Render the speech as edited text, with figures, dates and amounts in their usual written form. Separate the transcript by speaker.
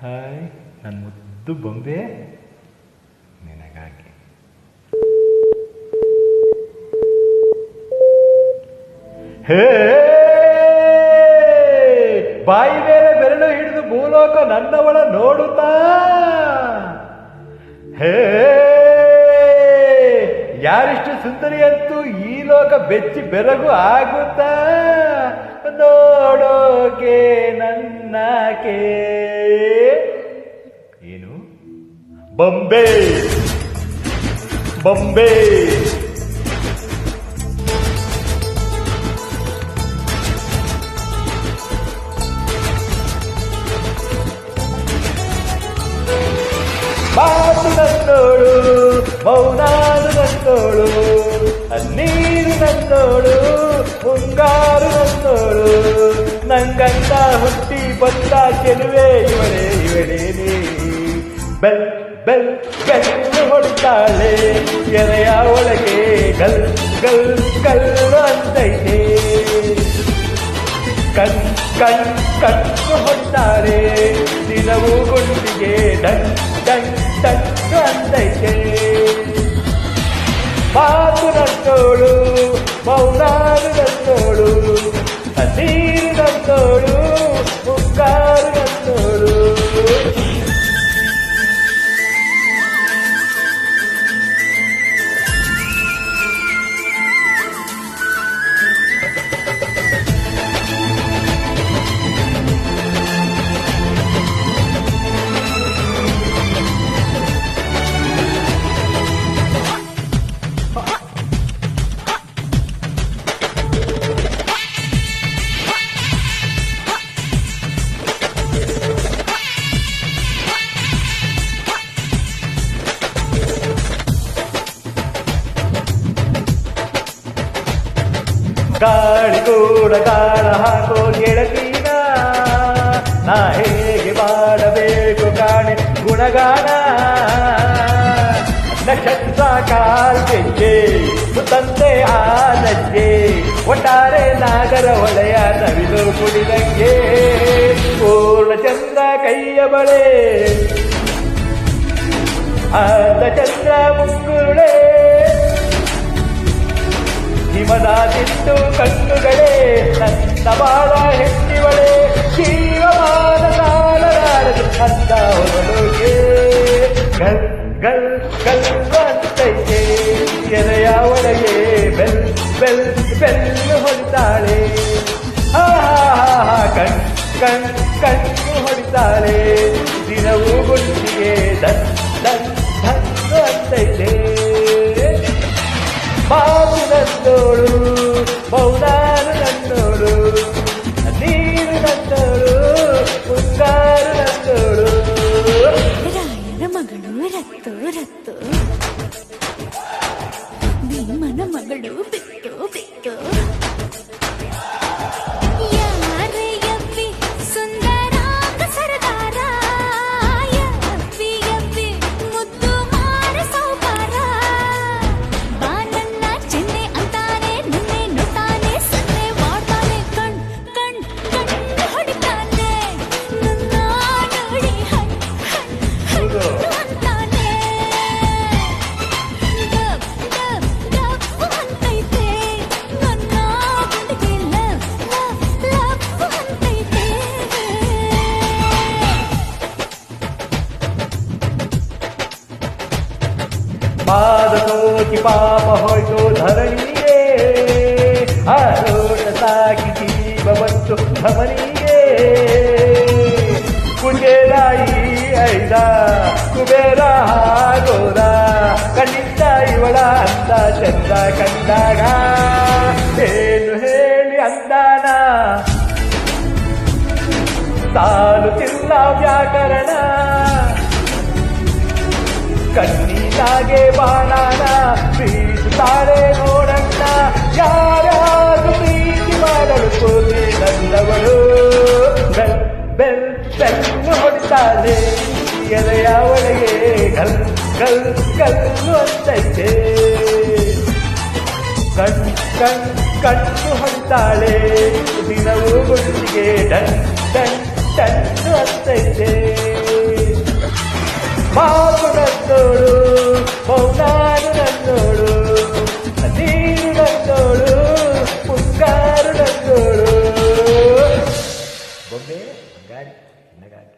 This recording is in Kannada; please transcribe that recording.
Speaker 1: ಹಾಯ್ ನನ್ನ ಮುದ್ದು ಬೊಂಬೆ ನಿನಗಾಗಿ. ಹೇ ಬಾಯಿ ಮೇಲೆ ಬೆರಳು ಹಿಡಿದು ಭೂಲೋಕ ನನ್ನವಳ ನೋಡುತ್ತಾ, ಹೇ ಯಾರಿಷ್ಟು ಸುಂದರಿಯಂತೂ ಈ ಲೋಕ ಬೆಚ್ಚಿ ಬೆರಗು ಆಗುತ್ತಾ, ನೋಡೋಕೆ ನನ್ನಕೆ ಏನು ಬೊಂಬೆ ಬೊಂಬೆ. ಮಾತು ನನ್ನೋಳು, ಮೌನಾನು ನನ್ನೋಳು, ನೀರು ನನ್ನೋಳು, ಮುಂಗಾರು ನನ್ನೋಳು, ನಂಗಂತ ಹುಟ್ಟಿ ಬಂದ ಚೆಲುವೆ ಇವಳೇ ಇವಳೇನೇ. ಬೆಲ್ ಬೆಲ್ ಬೆಲ್ಲು ಹೊಡ್ತಾಳೆ ಎರೆಯ ಒಳಗೆ, ಗಲ್ ಗಲ್ ಕಲ್ಲು ಅಂತೈತೆ. ಕಣ್ ಕಣ್ ಕಣ್ಣು ಹೊಡ್ತಾಳೆ ದಿನವೂ ಗುಂಡಿಗೆ, ಡನ್ ಡನ್ ಡನ್ನು ಅಂತೈತೆ. ಮಾತು ನನ್ನೋಳು, ಮೌನಾರು ನನ್ನೋಳು, ನೀರು ನನ್ನೋಳು, ಮುಂಗಾರು ನನ್ನೋಳು. ಗಾಳಿ ಕೂಡ ಗಾಳ ಹಾಕೋ ಗೆಳತೀನ, ನಾ ಹೇಗೆ ಮಾಡಬೇಕು ಕಾಣೆ ಗುಣಗಾನ. ನಕ್ಷತ್ರ ಕಾಲ್ಗೆಜ್ಜೆ ತಂದೆ ಆನಜ್ಜೆ, ಒಟ್ಟಾರೆ ನಾಗರ ಒಳೆಯ ನವಿಲು ಕುಡಿದಂಗೆ. ಪೂರ್ಣ ಚಂದ್ರ ಕೈಯ ಬಳೆ, ಅರ್ಧ ಚಂದ್ರ ಮುಕ್ಕುರುಳೆ, ಹಿಮದ ತಿಟ್ಟು ಕಣ್ಣುಗಳೇ ನನ್ನ ಬಾಳ ಹೆಣ್ಣಿವಳೆ. ಜೀವಮಾನ ತಾಳಲಾರದು ಅಂದ ಹೊರಲೋಕೆ, ಗಲ್ ಗಲ್ ಕಲ್ಲು ಅಂತೈತೆ ಎರೆಯ ಒಳಗೆ. ಬೆಲ್ ಬೆಲ್ ಬೆಲ್ಲು ಹೊಡಿತಾಳೆ, ಹಾ ಕಣ್ ಕಣ್ ಕಣ್ಣು ಹೊಡಿತಾಳೆ ದಿನವೂ ಗುಂಡಿಗೆ, ದನ್ ದನ್ ಧನ್ನು ಅಂತೈತೆ. ಮಾತು ನನ್ನೋಳು, ಮೌನಾರು ನನ್ನೋಳು, ನೀರು ನನ್ನೋಳು, ಮುಂಗಾರು ನನ್ನೋಳು.
Speaker 2: ರಾಯರ ಮಗಳು ರತ್ತು ರತ್ತು, ಭೀಮನ ಮಗಳು ಬಿಟ್ಟು ಬಿಟ್ಟು. ಯಾರೇ ಯಪ್ಪಿ ಸುಂದರಾಂಗ ಸರದಾರ, ಯಪ್ಪಿ ಯಪ್ಪಿ ಮುದ್ದು ಮಾರ ಸೌಕಾರ. ಬಾನನ್ನ ಚೆನ್ನೆ ಅಂತಾನೆ, ನಿನ್ನೆ ನೋಡ್ತಾನೆ, ಸನ್ನೆ ಮಾಡ್ತಾನೆ, ಕಣ್ ಕಣ್ ಕಣ್ಣು ಹೊಡಿತಾನೆ, ನನ್ನ ನೋಡಿ ಹಣ್ ಹಣ್ ಹಣ್ಣು ಅಂತಾನೆ. ಡಬ್ ಡಬ್ ಡಬ್ ಅಂತೈತೆ ನನ್ನ ಗುಂಡಿಗೆ, ಲವ್ ಲವ್ ಲವ್ ಅಂತೈತೆ.
Speaker 1: ಪಾದ ಸೋಕಿ ಪಾಪ ಹೋಯ್ತು ಧರಣಿಗೆ, ಆರೋಟ ಸಾಕಿ ಜೀವ ಬಂತು ಧಮನಿಗೆ. ಕುಚೇರಾಯಿ ಐದ ಕುಬೇರ ಹಾಗೋದ, ಕಣ್ಣಿಂದ ಇವಳ ಅಂದ ಚಂದ ಕಂಡಾಗ. ಏನು ಹೇಳಿ ಅಂದಾನ ಸಾಲುತ್ತಿಲ್ಲ ವ್ಯಾಕರಣ, ಕಣ್ಣೀರಾಗೆ ಬಾಣಾನ ಬೀಸುತ್ತಾರೆ ನೋಡಣ್ಣ. ಯಾರ್ಯಾರು ಪ್ರೀತಿ ಮಾಡಲು ಕೋರಿ ನನ್ನವಳು, ಬೆಲ್ ಬೆಲ್ ಬೆಲ್ಲು ಹೊಡಿತಾಳೆ ಎದೆಯ ಒಳಗೆ, ಗಲ್ ಗಲ್ ಕಲ್ಲು ಅಂತೈತೆ. ಕಣ್ ಕಣ್ ಕಣ್ಣು ಹೊಡಿತಾಳೆ ದಿನವೂ ಗುಂಡಿಗೆ, ಡನ್ ಡನ್ ಡನ್ನು ಅಂತೈತೆ. ಮಾತು ನನ್ನೋಳು ಮೌನಾನು ನನ್ನೋಳು ನೀರು ನನ್ನೋಳು ಮುಂಗಾರು ನನ್ನೋಳು ಬೊಂಬೆ ಬಂಗಾರಿ ನಗಾರಿ